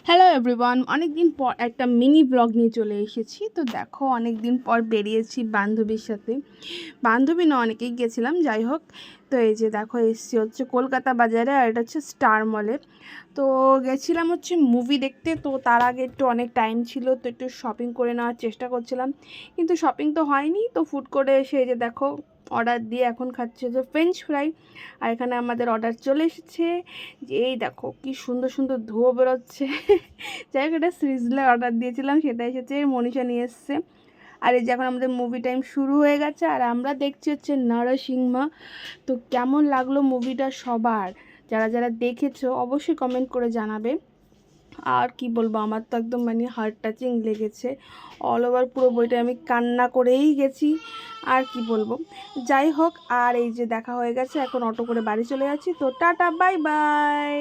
Hello everyone, অনেক দিন পর একটা মিনি ব্লগ নিয়ে চলে এসেছি। তো দেখো, অনেক দিন পর বেরিয়েছি বান্ধবীর সাথে। বান্ধবী না, অনেকেই গেছিলাম, যাই হোক। তো এই যে দেখো, এসছি হচ্ছে কলকাতা বাজারে, আর এটা হচ্ছে স্টার মলে। তো গেছিলাম হচ্ছে মুভি দেখতে। তো তার আগে একটু অনেক টাইম ছিল, তো একটু শপিং করে নেওয়ার চেষ্টা করছিলাম, কিন্তু শপিং তো হয়নি। তো ফুড করে এসে এই যে দেখো, অর্ডার দিয়ে এখন খাচ্ছি হচ্ছে ফ্রেঞ্চ ফ্রাই। আর এখানে আমাদের অর্ডার চলে এসেছে। যে এই দেখো কি সুন্দর সুন্দর ধোঁয়া বেরোচ্ছে। যাই হোক, এটা সিরিজলে অর্ডার দিয়েছিলাম, সেটা এসেছে, মনীষা নিয়ে এসছে। আর এই যে এখন আমাদের মুভি টাইম শুরু হয়ে গেছে, আর আমরা দেখছি হচ্ছে নরসিংহা। তো কেমন লাগলো মুভিটা সবার, যারা যারা দেখেছো অবশ্যই কমেন্ট করে জানাবে। আর কি বলবো, আমার তো একদম মানে হার্ট টাচিং লেগেছে। অল ওভার পুরো বইটা আমি কান্না করেই গেছি। আর কি বলবো, যাই হোক। আর এই যে দেখা হয়ে গেছে, এখন অটো করে বাড়ি চলে যাচ্ছি। তো টাটা, বাই বাই।